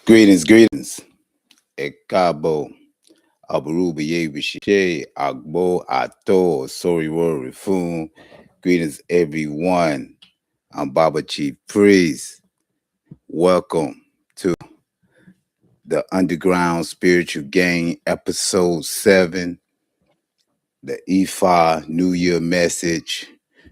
Greetings. Ekabo, Aburuba Yebishe, Agbo, Ato, Soriwo Rifun. Greetings, everyone. I'm Baba Chief Priest. Welcome to the Underground Spiritual Game, Episode 7, the Ifa New Year message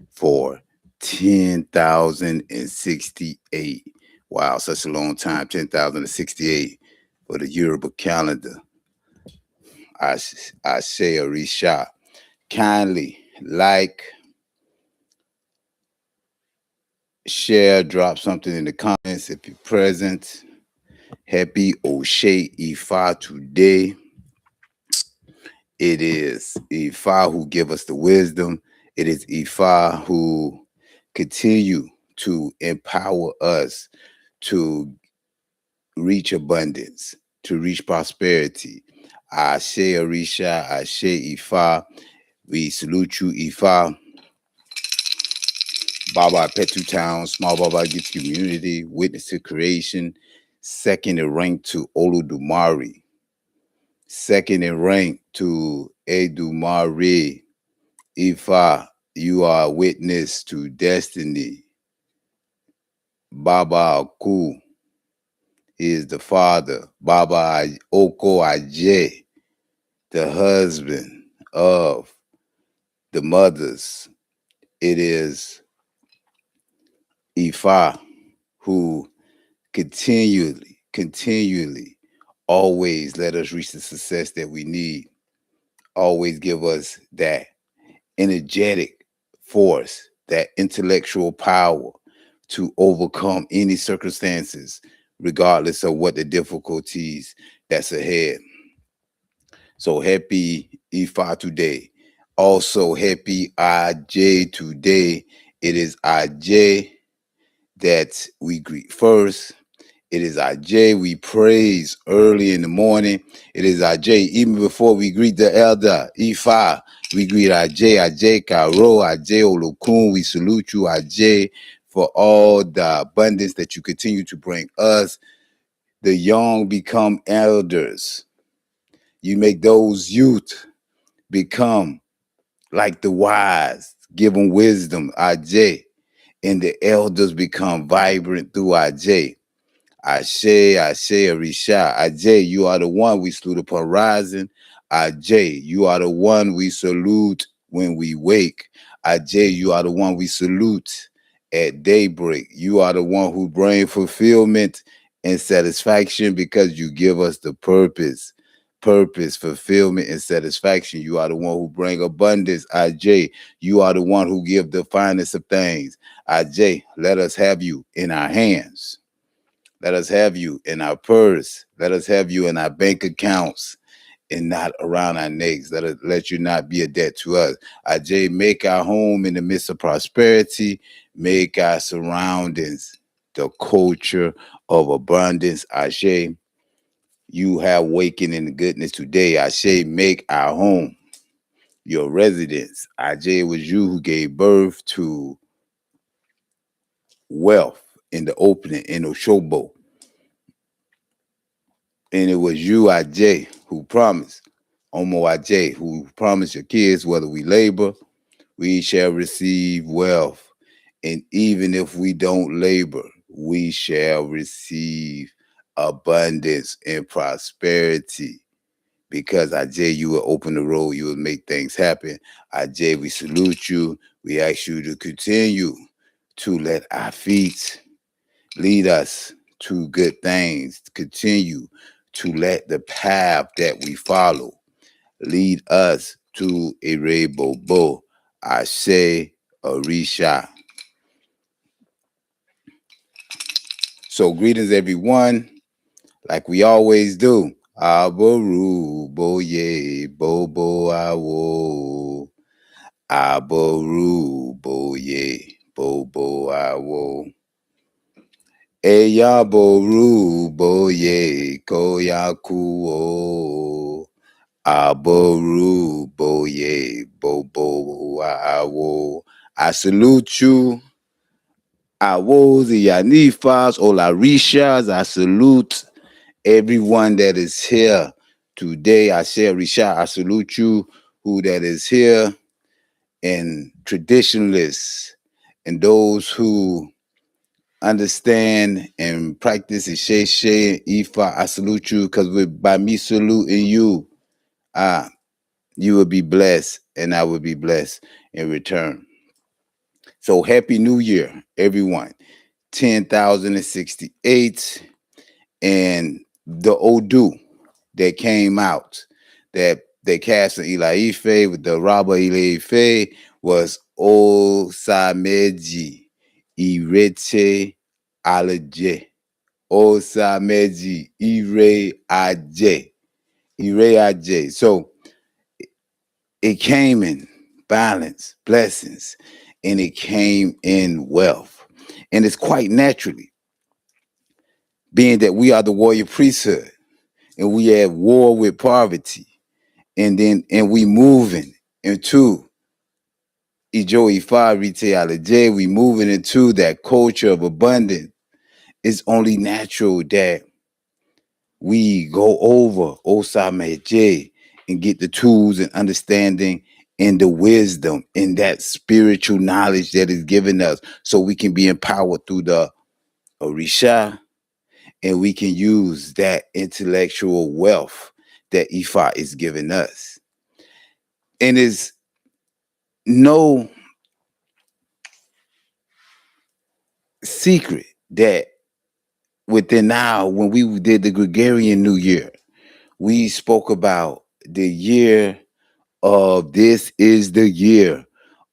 for 10,068. Wow, such a long time, 10,068 for the Yoruba calendar. I say a Risha. Kindly like, share, drop something in the comments if you're present. Happy Oshe Ifa today. It is Ifa who give us the wisdom. It is Ifa who continue to empower us to reach abundance, to reach prosperity. Ashe Orisha, Ashe Ifa. We salute you, Ifa. Baba Petu Town, Small Baba Gifts Community, Witness to Creation, second in rank to Oludumare, second in rank to Edumare. Ifa, you are a witness to destiny. Baba Aku is the father. Baba Oko Aje, the husband of the mothers. It is Ifa who continually, always let us reach the success that we need. Always give us that energetic force, that intellectual power to overcome any circumstances, regardless of what the difficulties that's ahead. So happy Ifa today. Also happy Aj today. It is Aj that we greet first. It is Aj we praise early in the morning. It is Aj even before we greet the elder Ifa. We greet Aj Karo, Aj Olokun. We salute you, Aj, for all the abundance that you continue to bring us. The young become elders. You make those youth become like the wise, give them wisdom, Aj. And the elders become vibrant through Aj. Ashe, Orisha. Aj, you are the one we salute upon rising. Aj, you are the one we salute when we wake. Aj, you are the one we salute at daybreak. You are the one who brings fulfillment and satisfaction because you give us the purpose, fulfillment, and satisfaction. You are the one who bring abundance. Aj, you are the one who give the finest of things. Aj, let us have you in our hands. Let us have you in our purse. Let us have you in our bank accounts and not around our necks. Let you not be a debt to us. Aj, make our home in the midst of prosperity. Make our surroundings the culture of abundance. Ashe, you have wakened in the goodness today. Ashe, make our home your residence. Aj, it was you who gave birth to wealth in the opening, in Oshobo. And it was you, Aj, who promised, Omo Aj, who promised your kids, whether we labor, we shall receive wealth. And even if we don't labor, we shall receive abundance and prosperity. Because Aj, you will open the road, you will make things happen. Aj, we salute you. We ask you to continue to let our feet lead us to good things. Continue to let the path that we follow lead us to a Bobo. Ashe Orisha. So greetings, everyone. Like we always do. Aboru boye bobo awo. Aboru boye bobo awo. Eyaboru boye koyakuo. Aboru boye bobo awo. I salute you. Awos, Yanifas, Olarishas, I salute everyone that is here today. I share Risha, I salute you, who that is here, and traditionalists, and those who understand and practice Ishe and Ifa. I salute you because by me saluting you, ah, you will be blessed, and I will be blessed in return. So happy New Year, everyone. 10,068, and the Odu that came out, that they cast in Eli Ife with the Rabba Eli Ife, was Òsá Méjì Ìrètí Alaje. Òsá Méjì Ire Aje. So it came in balance, blessings, and it came in wealth. And it's quite naturally, being that we are the warrior priesthood and we have war with poverty, and we moving into Ijo Ifa Rite J, we moving into that culture of abundance. It's only natural that we go over Òsá Méjì and get the tools and understanding and the wisdom and that spiritual knowledge that is given us, so we can be empowered through the Orisha, and we can use that intellectual wealth that Ifa is giving us. And it's no secret that within now, when we did the Gregorian New Year, we spoke about the year of this is the year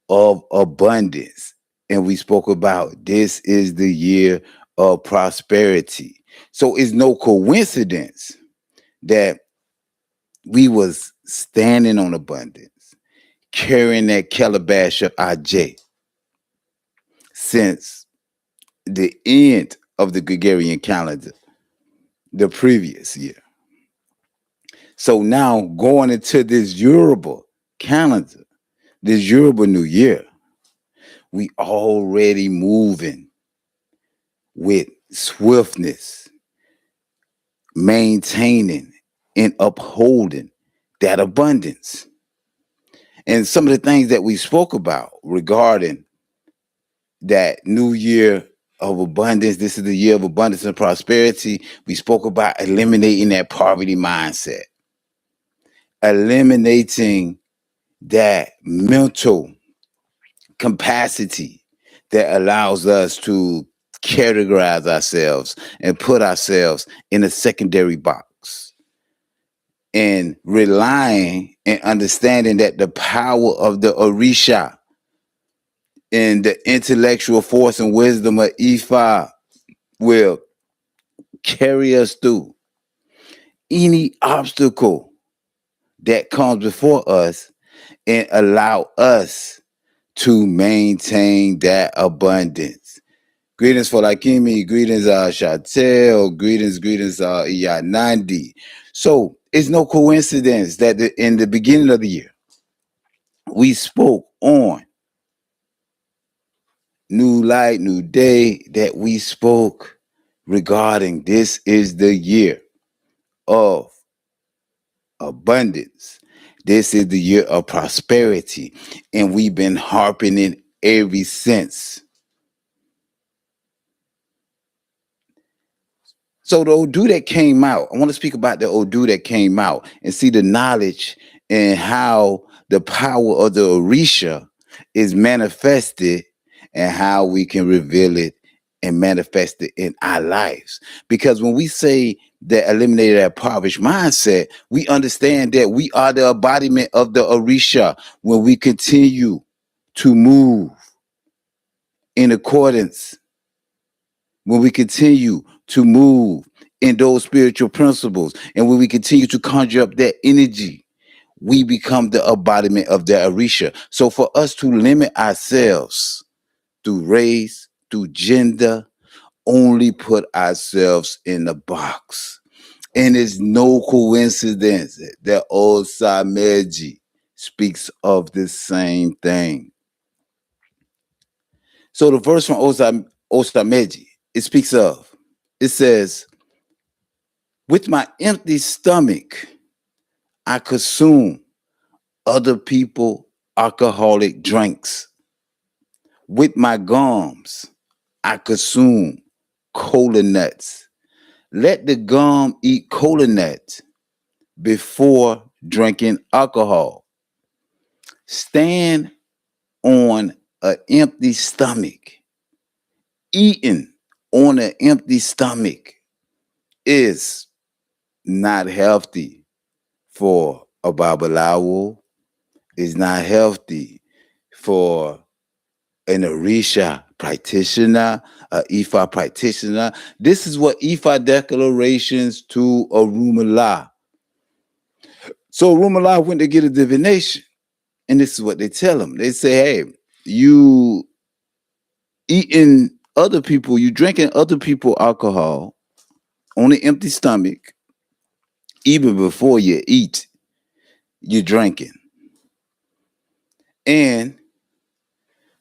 of abundance. And we spoke about this is the year of prosperity. So it's no coincidence that we was standing on abundance, carrying that calabash of Aj since the end of the Gregorian calendar the previous year. So now going into this Yoruba calendar, this Yoruba New Year, we already moving with swiftness, maintaining and upholding that abundance. And some of the things that we spoke about regarding that new year of abundance, this is the year of abundance and prosperity. We spoke about eliminating that poverty mindset, eliminating that mental capacity that allows us to categorize ourselves and put ourselves in a secondary box, and relying and understanding that the power of the Orisha and the intellectual force and wisdom of Ifa will carry us through any obstacle that comes before us and allow us to maintain that abundance. Greetings for Lakimi, greetings Chatel, greetings Iyanandi. So it's no coincidence that in the beginning of the year, we spoke on New Light, New Day, that we spoke regarding this is the year of abundance. This is the year of prosperity. And we've been harping it ever since. So the Odu that came out, I want to speak about the Odu that came out and see the knowledge and how the power of the Orisha is manifested, and how we can reveal it and manifest it in our lives. Because when we say that eliminated that impoverished mindset, we understand that we are the embodiment of the Orisha when we continue to move in accordance, when we continue to move in those spiritual principles, and when we continue to conjure up that energy, we become the embodiment of the Orisha. So for us to limit ourselves through race, through gender, only put ourselves in the box. And it's no coincidence that Òsá Méjì speaks of the same thing. So the verse from Òsá Méjì, it speaks of, it says, With my empty stomach, I consume other people alcoholic drinks. With my gums, I consume kolanuts. Let the gum eat kolanut before drinking alcohol. Stand on an empty stomach. Eating on an empty stomach is not healthy for a babalawo. It's not healthy for an Orisha practitioner, a Ifa practitioner. This is what Ifa declarations to Orunmila. So Orunmila went to get a divination, and this is what they tell him. They say, "Hey, you eating other people, you drinking other people alcohol on an empty stomach, even before you eat, you're drinking, and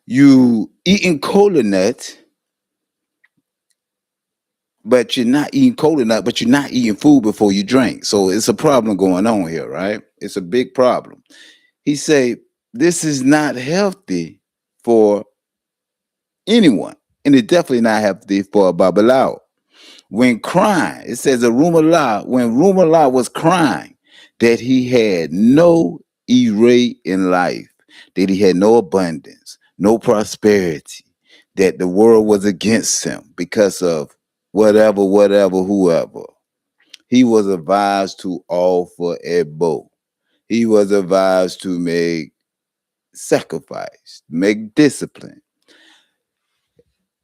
you eating cola nut." But you're not eating cola nut, but you're not eating food before you drink. So it's a problem going on here, right? It's a big problem. He say, this is not healthy for anyone. And it's definitely not healthy for a babalao. When crying, it says when Rumala was crying, that he had no array in life, that he had no abundance, no prosperity, that the world was against him because of whatever, whoever. He was advised to offer a bow. He was advised to make sacrifice, make discipline.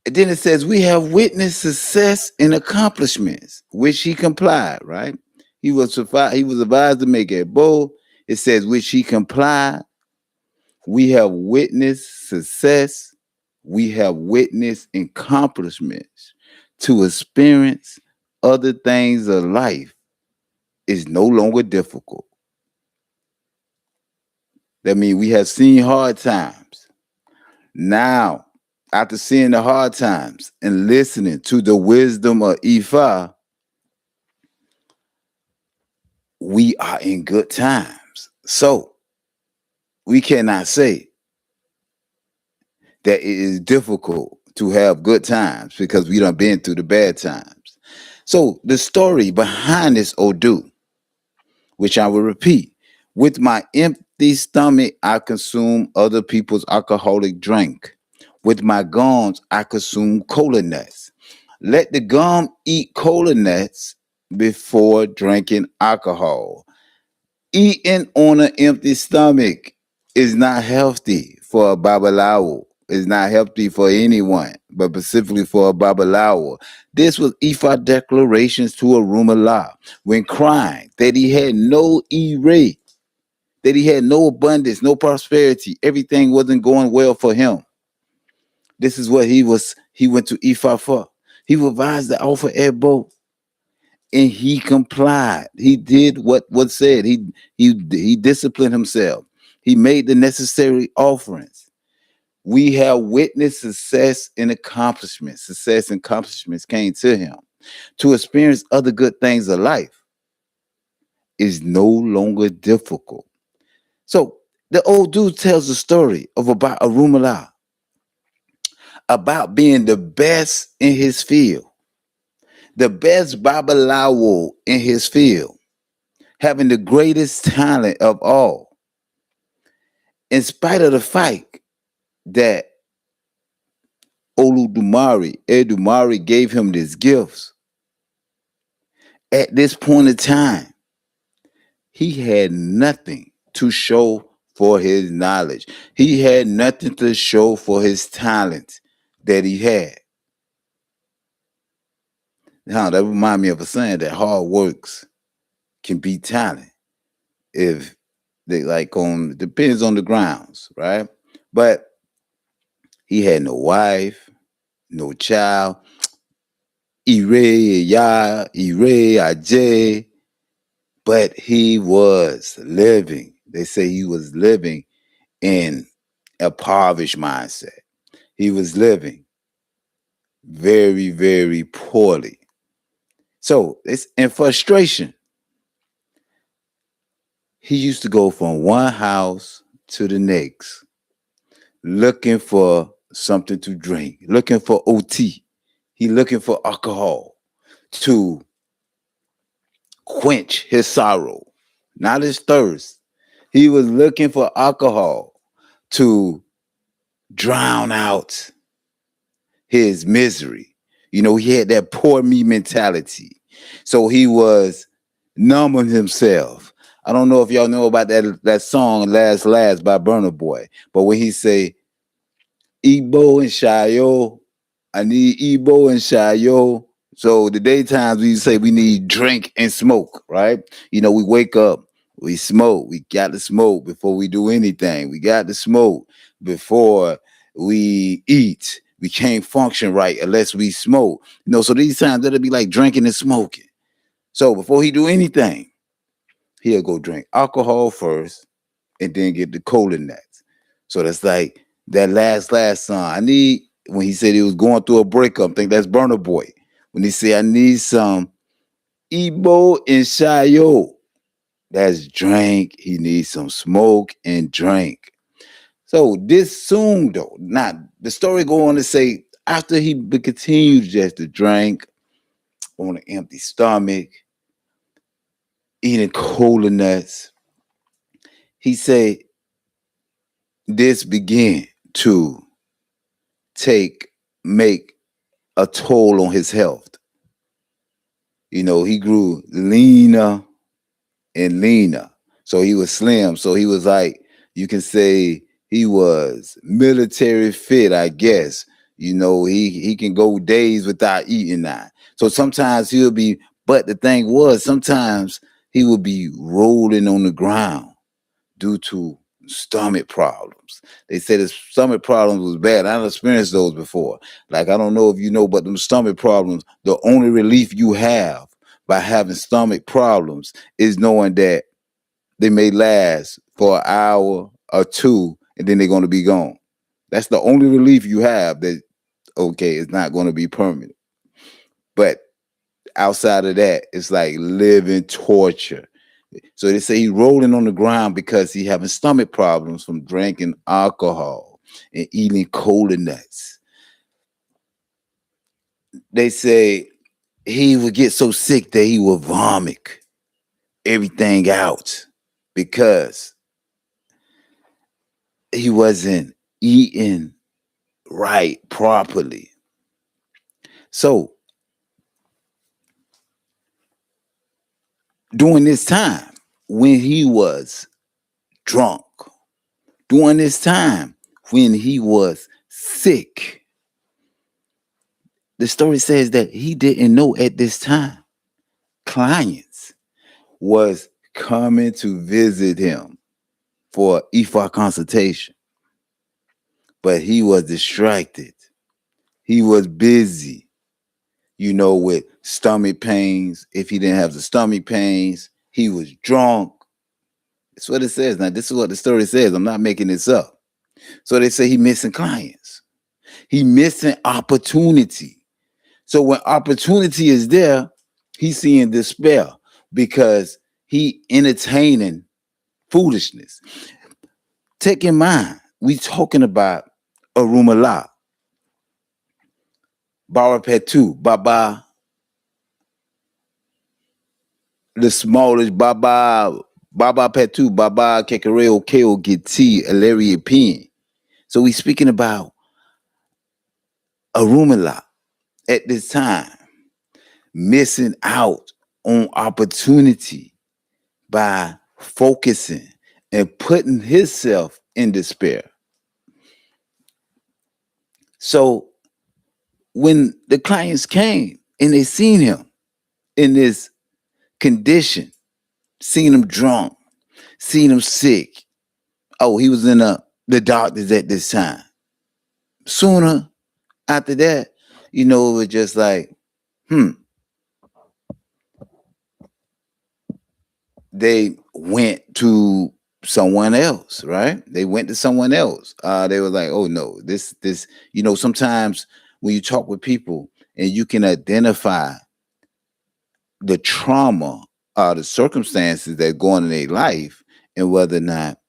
And then it says, we have witnessed success and accomplishments, which he complied, right? He was advised to make a bow. It says, which he complied. We have witnessed success. We have witnessed accomplishments. To experience other things of life is no longer difficult. That means we have seen hard times. Now, after seeing the hard times and listening to the wisdom of Ifa, we are in good times. So we cannot say that it is difficult to have good times because we done been through the bad times. So the story behind this Odu, which I will repeat, with my empty stomach, I consume other people's alcoholic drink. With my gums, I consume cola nuts. Let the gum eat cola nuts before drinking alcohol. Eating on an empty stomach is not healthy for a babalawo. It's not healthy for anyone, but specifically for a babalawo. This was Ifa declarations to Orunmila when crying that he had no e-ray, that he had no abundance, no prosperity. Everything wasn't going well for him. This is what he went to Ifa for. He revised the offer at both, and he complied. He did what was said. He disciplined himself. He made the necessary offerings. We have witnessed success and accomplishments. Success and accomplishments came to him. To experience other good things of life is no longer difficult. So the old dude tells a story of about Orunmila, about being the best in his field, the best babalawo in his field, having the greatest talent of all. In spite of the fact that Edumari gave him these gifts, at this point in time, he had nothing to show for his knowledge. He had nothing to show for his talent that he had. Now, that reminds me of a saying that hard works can beat talent if they depends on the grounds, right? But he had no wife, no child. Ire Ajay, but he was living. They say he was living in a impoverished mindset. He was living very, very poorly. So it's in frustration. He used to go from one house to the next, looking for something to drink, looking for OT. He looking for alcohol to quench his sorrow, not his thirst. He was looking for alcohol to drown out his misery. You know, he had that poor me mentality. So he was numbing himself. I don't know if y'all know about that song Last Last by Burna Boy, but when he say Igbo and Shayo, I need Igbo and Shayo. So the daytimes we say we need drink and smoke, right? You know, we wake up, we smoke. We got to smoke before we do anything. We got to smoke before we eat. We can't function right unless we smoke. You know, so these times it'll be like drinking and smoking. So before he do anything, he'll go drink alcohol first and then get the kolanuts. So that's like that last song. I need when he said he was going through a breakup. I think that's Burna Boy. When he said I need some Igbo and Shayo. That's drink. He needs some smoke and drink. So this soon though, not the story go on to say after he continued just to drink on an empty stomach, eating cola nuts, he said this began to make a toll on his health. You know, he grew leaner and leaner. So he was slim. So he was like, you can say he was military fit, I guess. You know, he can go days without eating now. So sometimes he'll be, but the thing was, sometimes he would be rolling on the ground due to stomach problems. They said his stomach problems was bad. I've experienced those before. Like, I don't know if you know, but them stomach problems, the only relief you have by having stomach problems is knowing that they may last for an hour or two and then they're going to be gone. That's the only relief you have that, okay, it's not going to be permanent. But outside of that, it's like living torture. So they say he's rolling on the ground because he having stomach problems from drinking alcohol and eating cola nuts. They say he would get so sick that he would vomit everything out because he wasn't eating right properly. So during this time when he was drunk, during this time when he was sick, the story says that he didn't know at this time clients was coming to visit him for EFA consultation. But he was distracted. He was busy, you know, with stomach pains. If he didn't have the stomach pains, he was drunk. That's what it says. Now, this is what the story says. I'm not making this up. So they say he missing clients. He missing opportunity. So when opportunity is there, he's seeing despair because he entertaining foolishness. Take in mind, we talking about Orunmila, Barapetu, Baba, the smallest Baba, Baba Petu, Baba Kekareo Keo Giti, Alaria Pin. So we speaking about Orunmila at this time, missing out on opportunity by focusing and putting himself in despair. So when the clients came and they seen him in this condition, seen him drunk, seen him sick. Oh, he was in the doctors at this time. Sooner after that, you know, it was just like, they went to someone else, right? They went to someone else. They were like, oh no, this, you know, sometimes when you talk with people and you can identify the trauma or the circumstances that go on in their life, and whether or not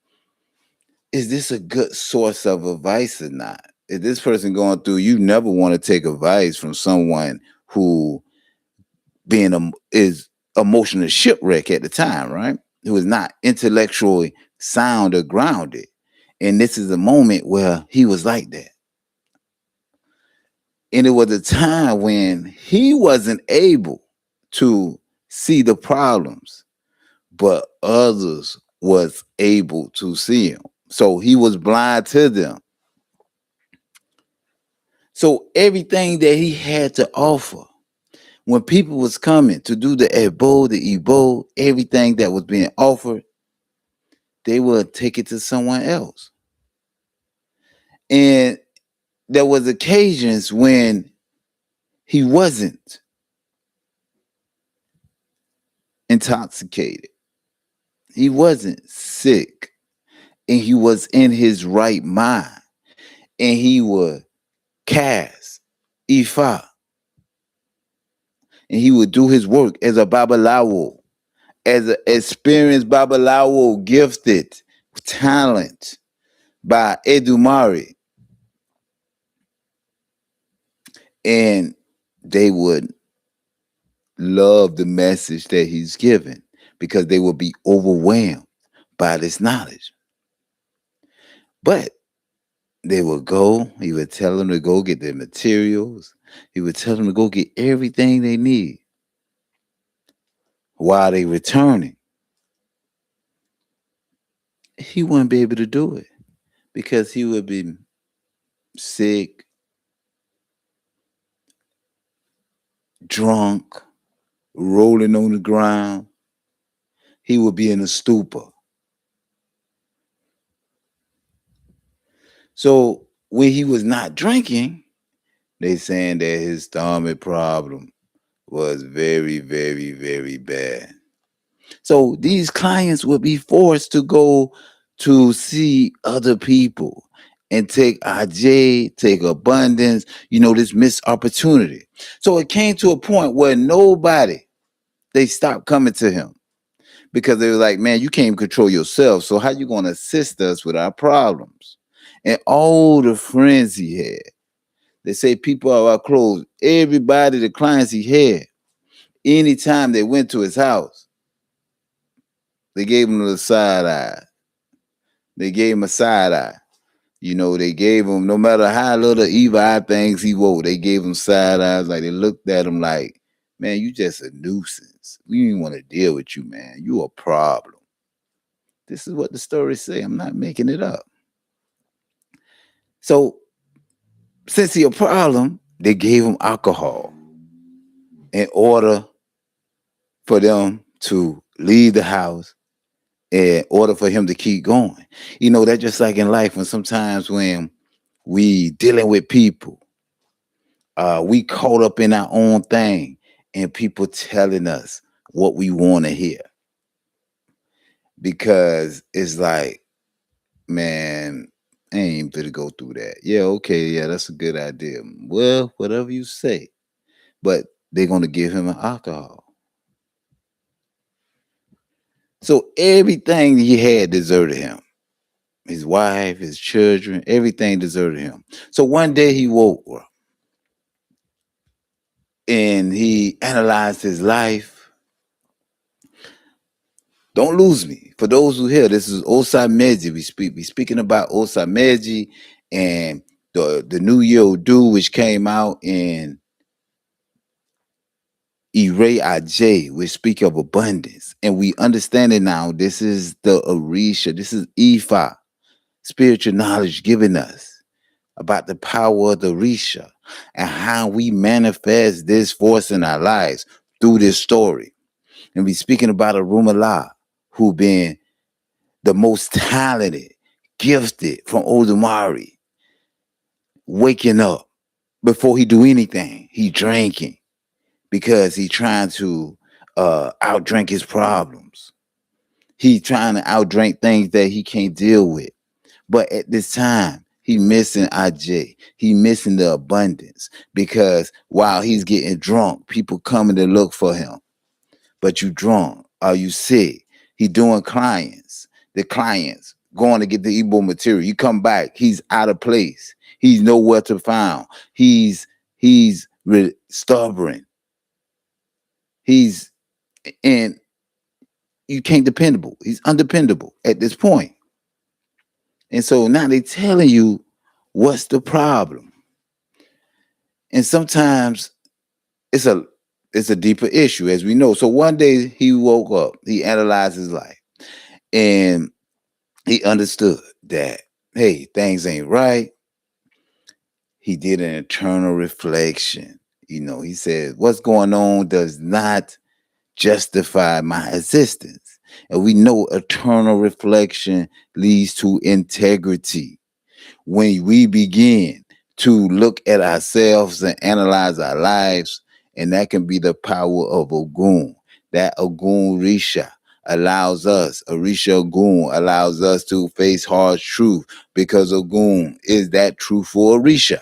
is this a good source of advice or not. Is this person going through? You never want to take advice from someone who is emotional shipwreck at the time, right? Who is not intellectually sound or grounded. And this is a moment where he was like that. And it was a time when he wasn't able to see the problems, but others was able to see him. So he was blind to them. So everything that he had to offer, when people was coming to do the ebo, the ebo, everything that was being offered, they would take it to someone else. And there was occasions when he wasn't intoxicated. He wasn't sick. And he was in his right mind. And he would cast Ifa. And he would do his work as a Babalawo, as an experienced Babalawo, gifted talent by Edumare. And they would love the message that he's given because they would be overwhelmed by this knowledge. But they would go, he would tell them to go get their materials, he would tell them to go get everything they need while they returning. He wouldn't be able to do it because he would be sick, drunk, rolling on the ground. He would be in a stupor. So when he was not drinking, they saying that his stomach problem was very, very, very bad. So these clients would be forced to go to see other people and take IJ, take abundance, this missed opportunity. So it came to a point where they stopped coming to him because they were like, man, you can't control yourself. So how you going to assist us with our problems? And all the friends he had, they say people are close. Everybody, the clients he had, anytime they went to his house, they gave him the side eye. They gave him a side eye. They gave him, no matter how little evil eye things he wore, they gave him side eyes. Like they looked at him like, man, you just a nuisance. We didn't want to deal with you, man. You a problem. This is what the stories say. I'm not making it up. So since he a problem, they gave him alcohol in order for them to leave the house, in order for him to keep going. That's just like in life when sometimes when we dealing with people, we caught up in our own thing and people telling us what we want to hear. Because it's like, man, I ain't gonna go through that. Yeah, okay, yeah, that's a good idea. Well, whatever you say. But they're gonna give him an alcohol. So everything he had deserted him. His wife, his children, everything deserted him. So one day he woke up and he analyzed his life. Don't lose me. For those who hear, this is Òsá Méjì. We speaking about Òsá Méjì and the New Year Odu, which came out in Ire Aj, which speak of abundance. And we understand it now. This is the Orisha. This is Ifa, spiritual knowledge given us about the power of the Orisha and how we manifest this force in our lives through this story. And we speaking about Orunmila, who been the most talented, gifted from Olodumare, waking up before he do anything. He drinking because he trying to outdrink his problems. He trying to outdrink things that he can't deal with. But at this time, he missing IJ. He missing the abundance because while he's getting drunk, people coming to look for him. but you drunk. Are you sick? He doing clients. The clients going to get the Igbo material. You come back, he's out of place. He's nowhere to find. He's stubborn. He's and you can't dependable. He's undependable at this point. And so now they telling you what's the problem. And sometimes it's a it's a deeper issue, as we know. So one day he woke up, he analyzed his life, and he understood that, hey, things ain't right. He did an internal reflection. He said, what's going on does not justify my existence. And we know eternal reflection leads to integrity. When we begin to look at ourselves and analyze our lives, and that can be the power of Ogun. That Ogun Risha allows us, Orisha Ogun allows us to face hard truth, because Ogun is that truth for Orisha.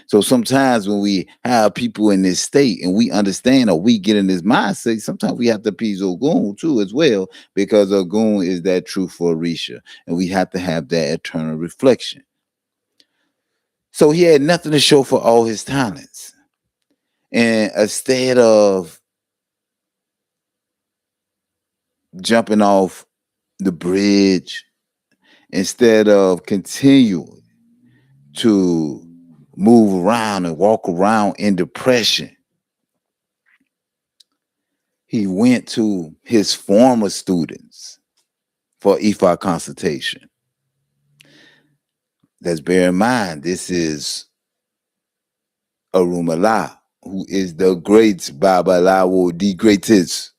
So sometimes when we have people in this state and we understand, or we get in this mindset, sometimes we have to appease Ogun too as well, because Ogun is that truth for Orisha, and we have to have that eternal reflection. So he had nothing to show for all his talents. And instead of jumping off the bridge, instead of continuing to move around and walk around in depression, he went to his former students for Ifa consultation. Let's bear in mind, this is Orunmila, who is the great Babalawo, the greatest.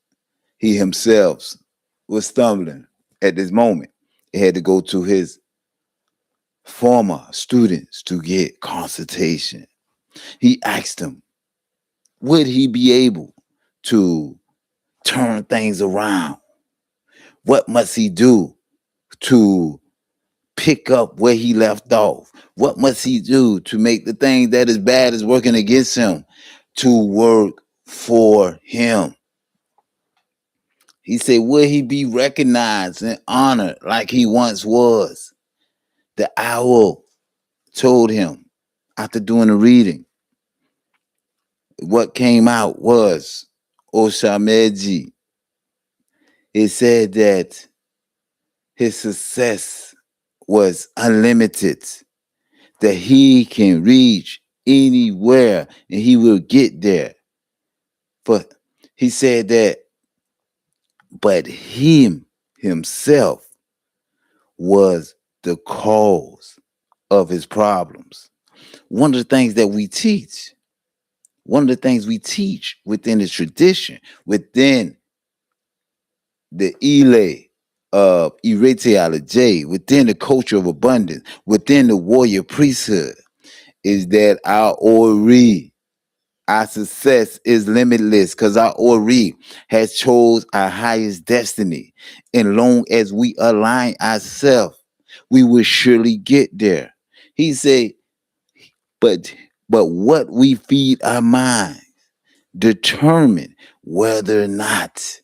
He himself was stumbling at this moment. He had to go to his former students to get consultation. He asked them, would he be able to turn things around? What must he do to pick up where he left off? What must he do to make the thing that is bad is working against him to work for him? He said, will he be recognized and honored like he once was? The owl told him, after doing the reading, what came out was Òsá Méjì. It said that his success was unlimited, that he can reach anywhere and he will get there. But he said that, but himself was the cause of his problems. One of the things we teach within the tradition, within the Ile of Irete within the culture of abundance, within the warrior priesthood, is that our Ori, our success is limitless, because our Ori has chose our highest destiny. And long as we align ourselves, we will surely get there. He said, but what we feed our minds determine whether or not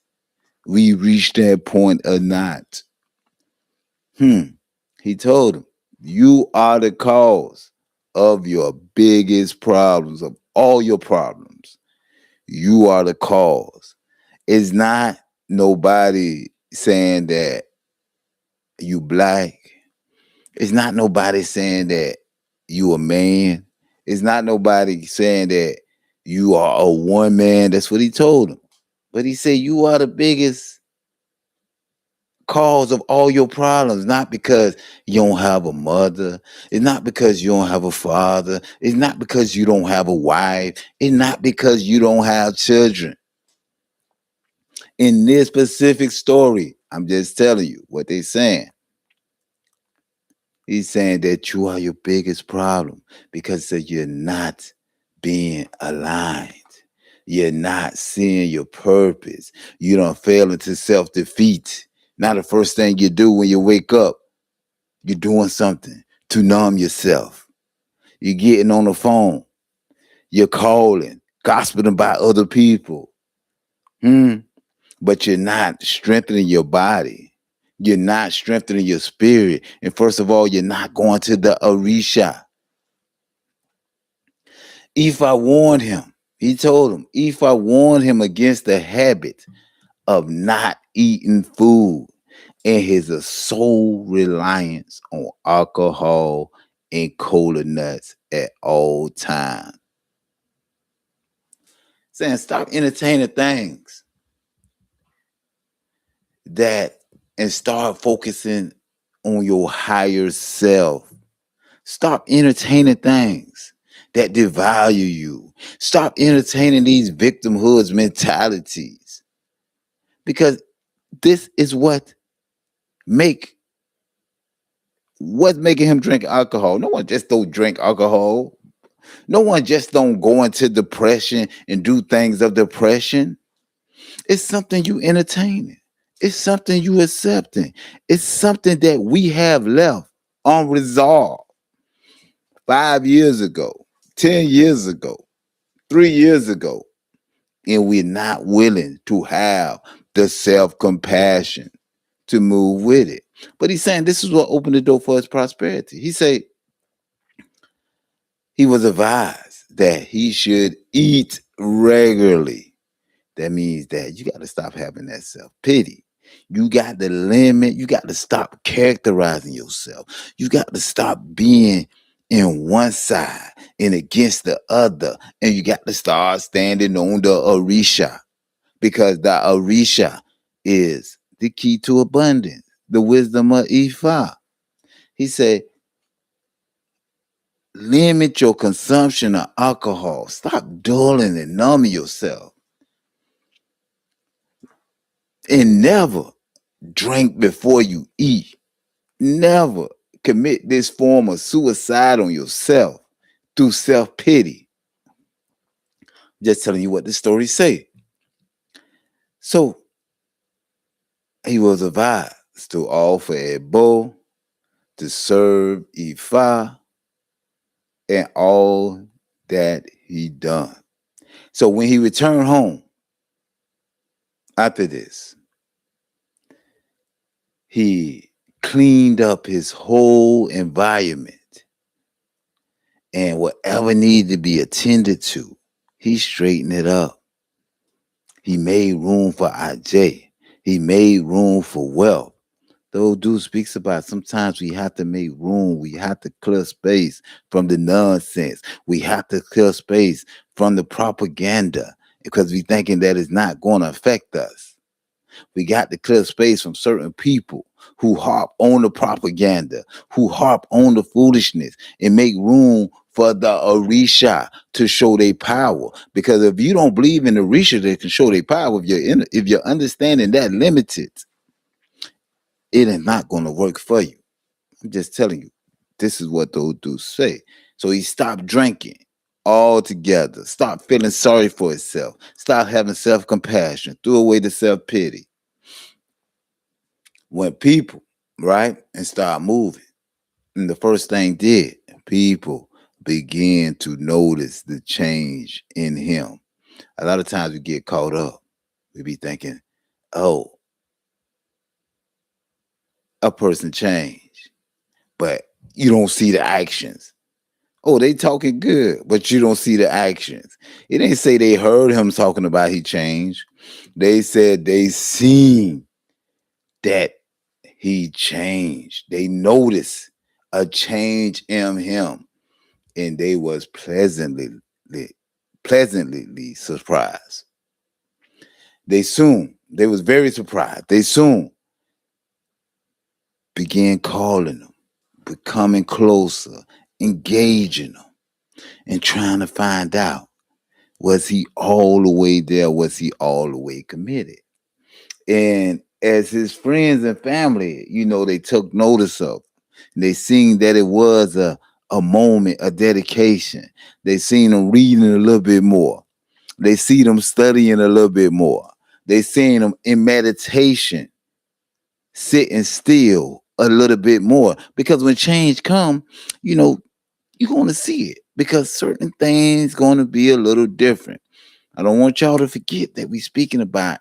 we reach that point or not. He told him, you are the cause of your biggest problems, of all your problems. You are the cause. It's not nobody saying that you black. It's not nobody saying that you a man. It's not nobody saying that you are a woman. That's what he told him. But he said, you are the biggest cause of all your problems, not because you don't have a mother. It's not because you don't have a father. It's not because you don't have a wife. It's not because you don't have children. In this specific story, I'm just telling you what they're saying. He's saying that you are your biggest problem because you're not being aligned. You're not seeing your purpose. You don't fail into self-defeat. Now the first thing you do when you wake up, you're doing something to numb yourself. You're getting on the phone. You're calling, gossiping about other people. Hmm. But you're not strengthening your body. You're not strengthening your spirit. And first of all, you're not going to the Orisha. Ifa warned him. He told him, Ifa warned him against the habit of not eating food and his sole reliance on alcohol and cola nuts at all times. Saying stop entertaining things that and start focusing on your higher self. Stop entertaining things that devalue you. Stop entertaining these victimhoods mentalities because this is make what's making him drink alcohol. No one just don't drink alcohol. No one just don't go into depression and do things of depression. It's something you entertaining. It's something you accepting. It's something that we have left unresolved 5 years ago, 10 years ago, 3 years ago. And we're not willing to have the self-compassion to move with it. But he's saying this is what opened the door for his prosperity. He said he was advised that he should eat regularly. That means that you got to stop having that self-pity. You got to limit, you got to stop characterizing yourself. You got to stop being in one side and against the other. And you got to start standing on the Orisha because the Orisha is the key to abundance, the wisdom of Ifa. He said, limit your consumption of alcohol. Stop dulling and numbing yourself. And never drink before you eat. Never commit this form of suicide on yourself through self-pity. Just telling you what the story say. So he was advised to offer a bow, to serve Ifa, and all that he done. So when he returned home after this, he cleaned up his whole environment and whatever needed to be attended to, he straightened it up. He made room for IJ. He made room for wealth. The old dude speaks about sometimes we have to make room. We have to clear space from the nonsense. We have to clear space from the propaganda because we thinking that it's not going to affect us. We got to clear space from certain people who harp on the propaganda, who harp on the foolishness, and make room for the Orisha to show their power. Because if you don't believe in the Orisha that can show their power, if you're understanding that limited, it is not going to work for you. I'm just telling you, this is what those dudes say. So he stopped drinking altogether, stopped feeling sorry for himself, stopped having self-compassion, threw away the self-pity. When people, right, and start moving, and the first thing did, people began to notice the change in him. A lot of times we get caught up. We be thinking, oh, a person changed, but you don't see the actions. Oh, they talking good, but you don't see the actions. It ain't say they heard him talking about he changed. They said they seen that he changed. They noticed a change in him, and they was pleasantly surprised. They was very surprised. They soon began calling him, becoming closer, engaging him, and trying to find out, was he all the way there? Was he all the way committed? And as his friends and family, they took notice of. They seen that it was a moment, a dedication. They seen him reading a little bit more. They see them studying a little bit more. They seen them in meditation, sitting still a little bit more. Because when change come, you're going to see it. Because certain things going to be a little different. I don't want y'all to forget that we speaking about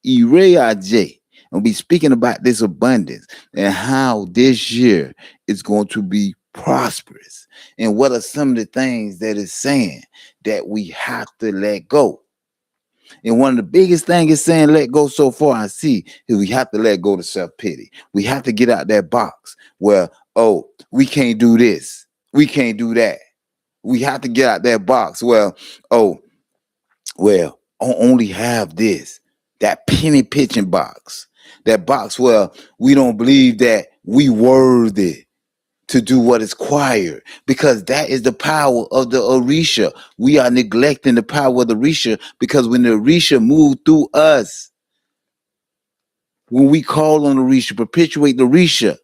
J. And we speaking about this abundance and how this year is going to be prosperous. And what are some of the things that it's saying that we have to let go? And one of the biggest things it's saying let go so far I see is we have to let go of self-pity. We have to get out that box where, oh, we can't do this. We can't do that. We have to get out that box. Well, I only have this. That penny pitching box. That box where we don't believe that we worthy to do what is required, because that is the power of the Orisha. We are neglecting the power of the Orisha, because when the Orisha moved through us, when we call on the Orisha, perpetuate the Orisha.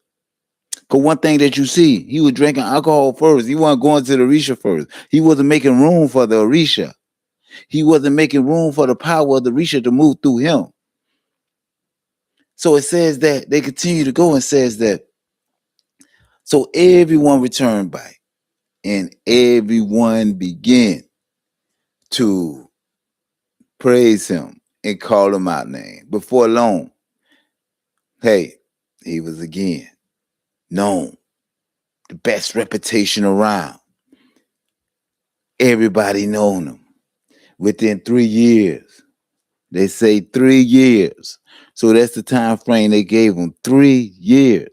Because one thing that you see, he was drinking alcohol first. He wasn't going to the Orisha first. He wasn't making room for the Orisha. He wasn't making room for the power of the Orisha to move through him. So it says that they continue to go and says that, so everyone returned back and everyone began to praise him and call him out name. Before long, hey, he was again known, the best reputation around. Everybody known him. Within 3 years, they say 3 years. So that's the time frame they gave him, 3 years.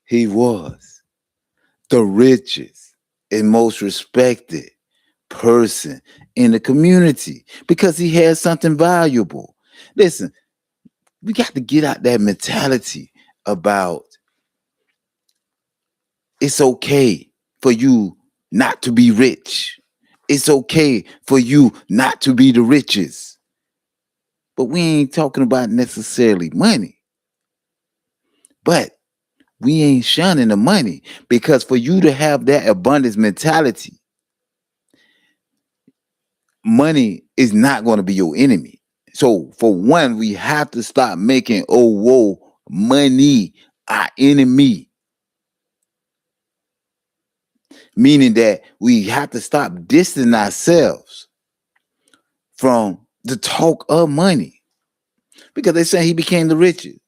He was the richest and most respected person in the community because he had something valuable. Listen, we got to get out that mentality about it's okay for you not to be rich. It's okay for you not to be the richest. But we ain't talking about necessarily money. But we ain't shunning the money, because for you to have that abundance mentality, money is not going to be your enemy. So for one, we have to stop making money our enemy. Meaning that we have to stop distancing ourselves from the talk of money, because they say he became the richest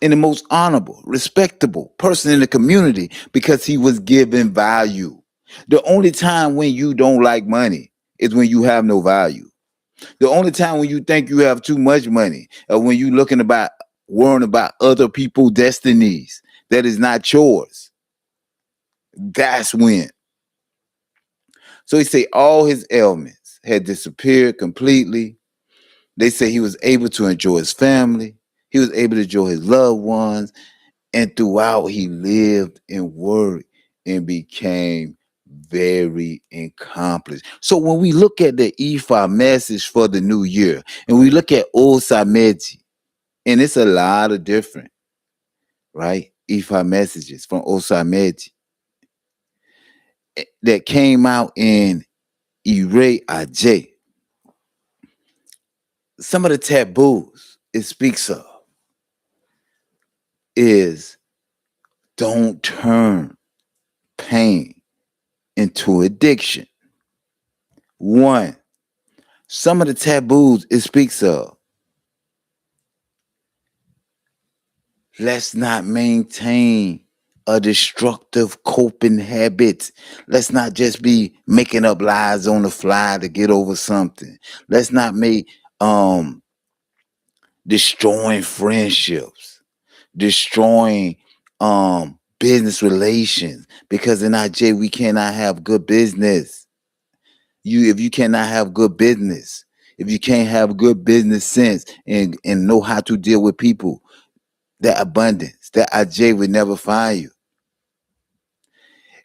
and the most honorable, respectable person in the community because he was given value. The only time when you don't like money is when you have no value. The only time when you think you have too much money or when you worrying about other people's destinies that is not yours. That's when. So he say all his ailments had disappeared completely. They say he was able to enjoy his family. He was able to enjoy his loved ones. And throughout, he lived and worked and became very accomplished. So when we look at the Ifa message for the new year, and we look at Òsá Méjì, and it's a lot of different, right? Ifa messages from Òsá Méjì that came out in J. Some of the taboos it speaks of is don't turn pain into addiction. One, some of the taboos it speaks of, let's not maintain a destructive coping habit. Let's not just be making up lies on the fly to get over something. Let's not make destroying friendships, destroying business relations, because in IJ we cannot have good business. If you cannot have good business, if you can't have good business sense and know how to deal with people, that abundance, that IJ would never find you.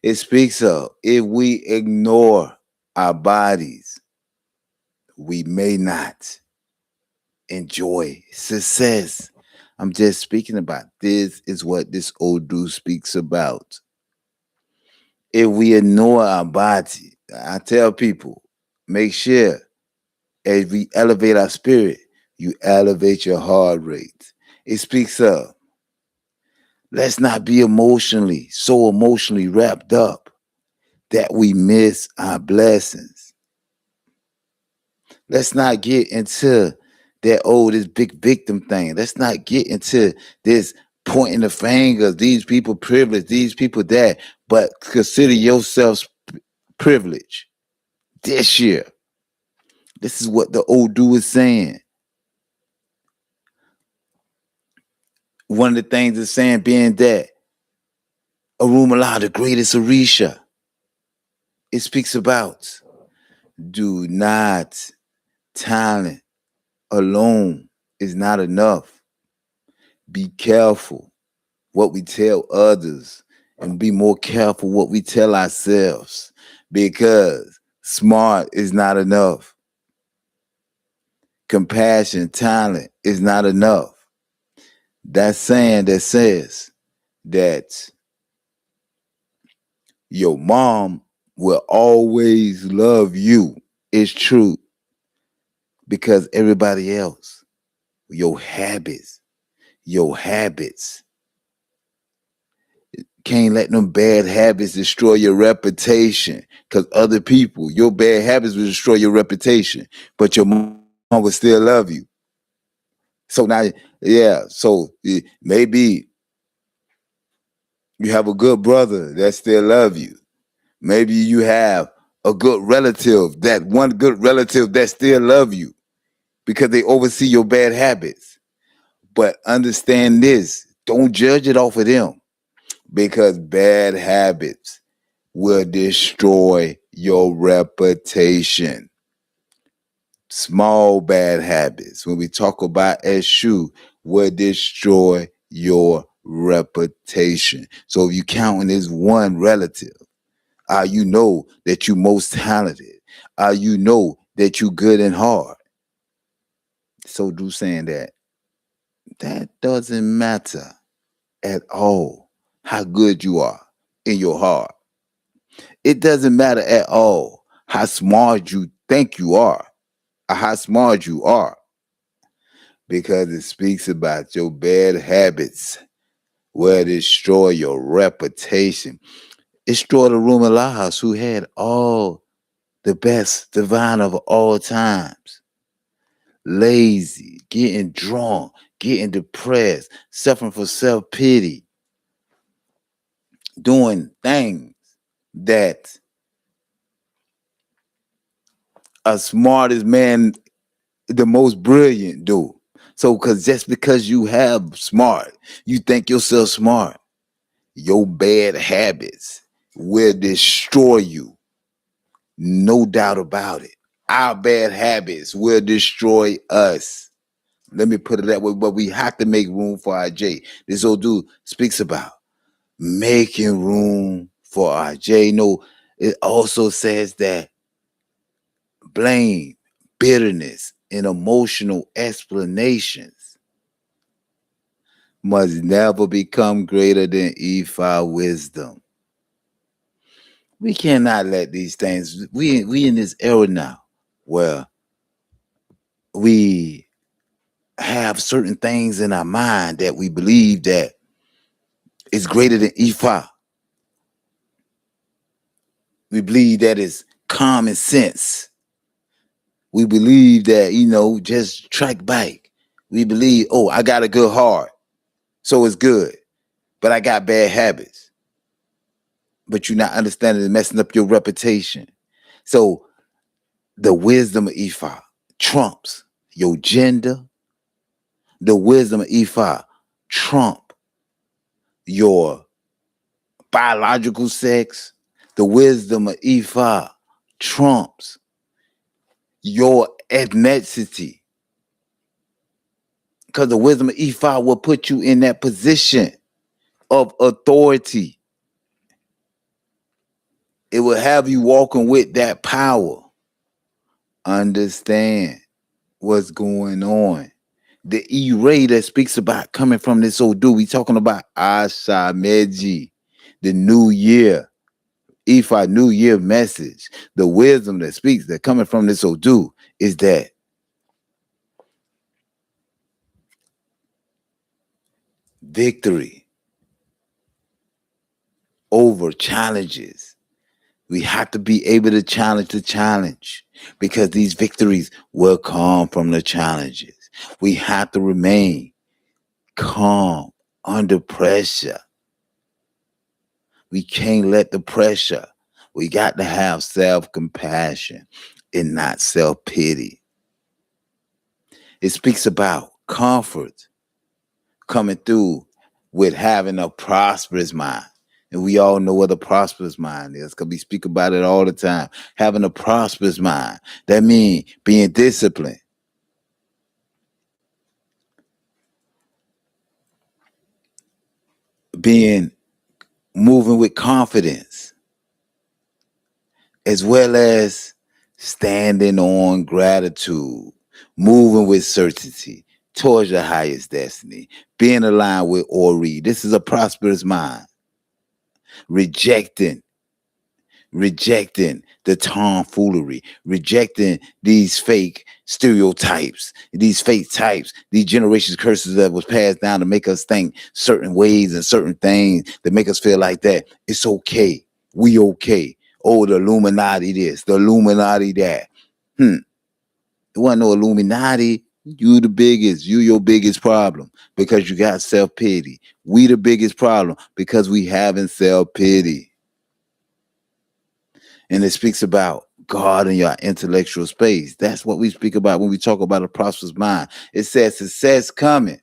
It speaks of if we ignore our bodies, we may not enjoy success. I'm just speaking about this is what this Odu speaks about. If we ignore our body, I tell people, make sure as we elevate our spirit, you elevate your heart rate. It speaks of let's not be so emotionally wrapped up that we miss our blessings. Let's not get into that, oh, this big victim thing. Let's not get into this pointing the fingers, these people privileged, these people that, but consider yourselves privileged this year. This is what the Odu is saying. One of the things it's saying being that Orunmila, the greatest Orisha, it speaks about do not talent alone is not enough. Be careful what we tell others and be more careful what we tell ourselves, because smart is not enough. Compassion, talent is not enough. That saying that says that your mom will always love you is true, because everybody else, your habits, can't let them bad habits destroy your reputation, because other people, your bad habits will destroy your reputation, but your mom will still love you. So now, yeah, so maybe you have a good brother that still love you. Maybe you have a good relative, that one good relative that still love you because they oversee your bad habits. But understand this, don't judge it off of them, because bad habits will destroy your reputation. Small bad habits, when we talk about Eshu, will destroy your reputation. So if you counting as one relative, you know that you most talented. You know that you good and hard. So do saying that doesn't matter at all how good you are in your heart. It doesn't matter at all how smart you think you are or how smart you are, because it speaks about your bad habits will destroy your reputation. It destroyed the Orunmila house, who had all the best divine of all times. Lazy, getting drunk, getting depressed, suffering from self-pity, doing things that a smartest man, the most brilliant, do. So, because just because you have smart, you think yourself smart, your bad habits will destroy you. No doubt about it. Our bad habits will destroy us. Let me put it that way, but we have to make room for our J. This old dude speaks about making room for our J. No, it also says that blame, bitterness, and emotional explanations must never become greater than Ifa wisdom. We cannot let these things, we in this era now where we have certain things in our mind that we believe that is greater than Ifa. We believe that is common sense. We believe that, just track bike. We believe, oh, I got a good heart, so it's good. But I got bad habits. But you're not understanding and messing up your reputation. So the wisdom of Ifa trumps your gender. The wisdom of Ifa trump your biological sex. The wisdom of Ifa trumps your ethnicity. Because the wisdom of Ifa will put you in that position of authority. It will have you walking with that power. Understand what's going on. The E-ray that speaks about coming from this old dude, we talking about Òsá Méjì, the new year, Ifa new year message. The wisdom that speaks that coming from this old dude is that victory over challenges We have to be able to challenge the challenge because these victories will come from the challenges. We have to remain calm under pressure. We can't let the pressure. We got to have self-compassion and not self-pity. It speaks about comfort coming through with having a prosperous mind. And we all know what a prosperous mind is because we speak about it all the time. Having a prosperous mind. That means being disciplined, being moving with confidence, as well as standing on gratitude, moving with certainty towards your highest destiny, being aligned with Ori. This is a prosperous mind. Rejecting the tomfoolery, rejecting these fake stereotypes, these fake types, these generations curses that was passed down to make us think certain ways and certain things that make us feel like that. It's okay. We okay. Oh, the Illuminati this, the Illuminati that. It wasn't no Illuminati. You the biggest. You your biggest problem because you got self-pity. We the biggest problem because we having self-pity. And it speaks about God in your intellectual space. That's what we speak about when we talk about a prosperous mind. It says success coming,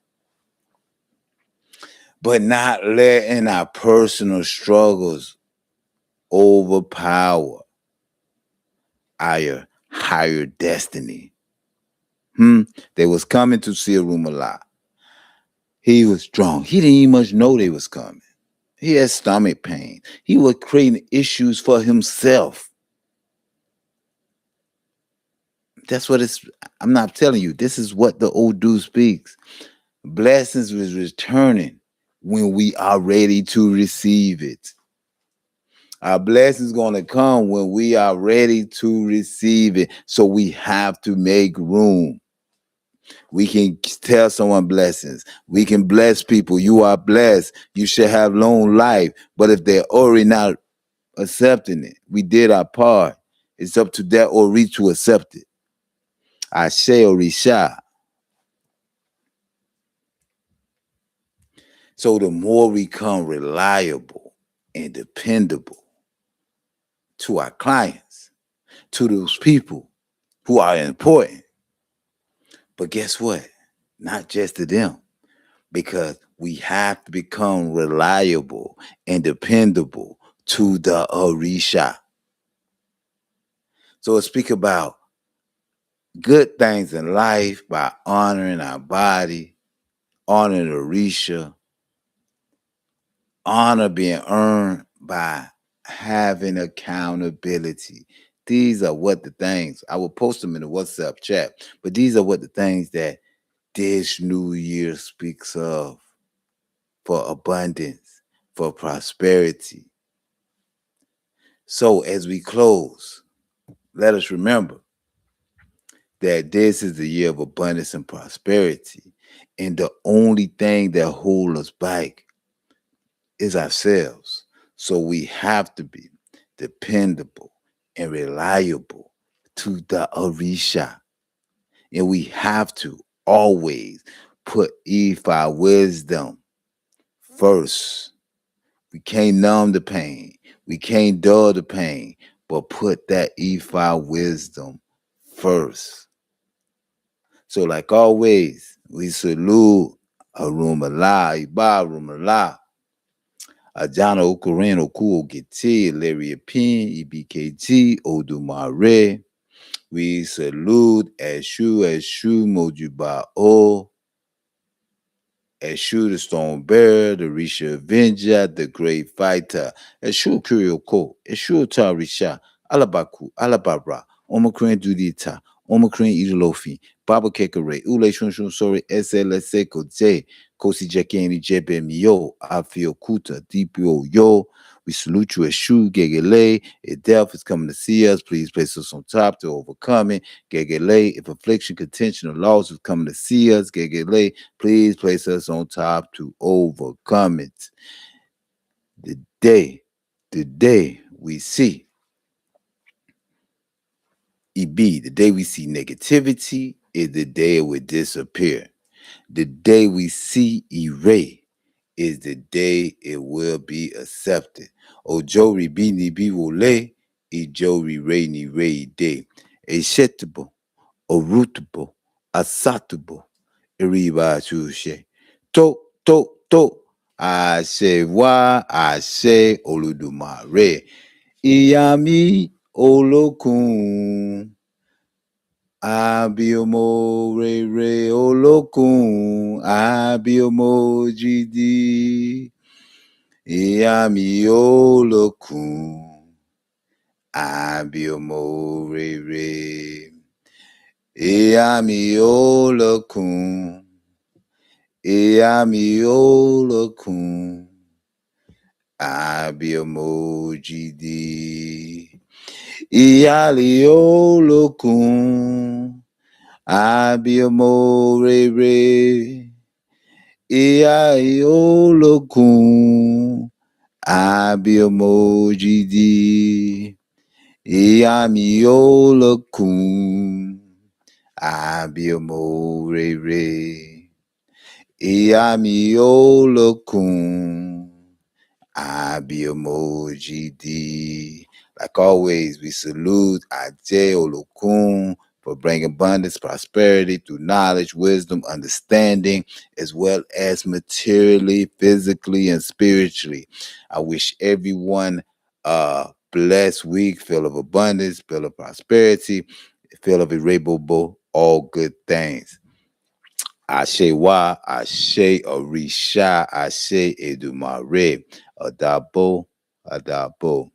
but not letting our personal struggles overpower our higher destiny. They was coming to see Orunmila. He was drunk. He didn't even much know they was coming. He had stomach pain. He was creating issues for himself. That's what it's. I'm not telling you. This is what the old dude speaks. Blessings is returning when we are ready to receive it. Our blessings going to come when we are ready to receive it. So we have to make room. We can tell someone blessings. We can bless people. You are blessed. You should have long life. But if they're already not accepting it, we did our part. It's up to that Ori to accept it. I say Orisha. So the more we become reliable and dependable to our clients, to those people who are important. But guess what? Not just to them, because we have to become reliable and dependable to the Orisha. So it speak about good things in life by honoring our body, honoring the Orisha, honor being earned by having accountability. These are what the things, I will post them in the WhatsApp chat, but these are what the things that this new year speaks of for abundance, for prosperity. So as we close, let us remember that this is the year of abundance and prosperity. And the only thing that holds us back is ourselves. So we have to be dependable and reliable to the Orisha. And we have to always put Ifa wisdom first. We can't numb the pain. We can't dull the pain, but put that Ifa wisdom first. So like always, we salute Orunmila, Iba Orunmila. Ajana Okurin Oku Ogeti, Larry Pin, EBKT, Odumare. We salute Eshu Mojuba O, Eshu the Stone Bearer, the Risha Avenger, the Great Fighter, Eshu Kuryoko, Eshu Tarisha, Alabaku, Alababra, Omakrin Dudita, Omakrin Idolofi, Baba Kekare, Ule Shunshun Sori, SLSE Koje, Kosi Jakeni Jebe Mio, Afio Kuta, DPO Yo. We salute you, Eshu, Gegele. If death is coming to see us, please place us on top to overcome it. Gegele, if affliction, contention, or loss is coming to see us, Gegele, please place us on top to overcome it. The day we see EB, the day we see negativity is the day it will disappear. The day we see erase is the day it will be accepted. Ojori bini biwole, ijori rainy ray day. Eshetable, orutable, asatable, iriba chushe. To, àṣẹ wá, àṣẹ Olódùmarè. Ìyá mi olókun, abiyamọ rere olókun, abiyamọ gidi. Ìyá mi olókun, abiyamọ rere. Ìyá mi olókun, ìyá mi olókun, abiyamọ gidi. Ìyáálé olókun, abiyamọ rere. Ìyáálé olókun, abiyamọ gidi. Ìyá mi olókun, abiyamọ rere. Ìyá mi olókun, abiyamọ gidi. Like always, we salute Ajay Olokun for bringing abundance, prosperity through knowledge, wisdom, understanding, as well as materially, physically, and spiritually. I wish everyone a blessed week, full of abundance, full of prosperity, full of irreparable, all good things. Ashe wa, Ashe Orisha, Ashe Edumare, Adabo, Adabo.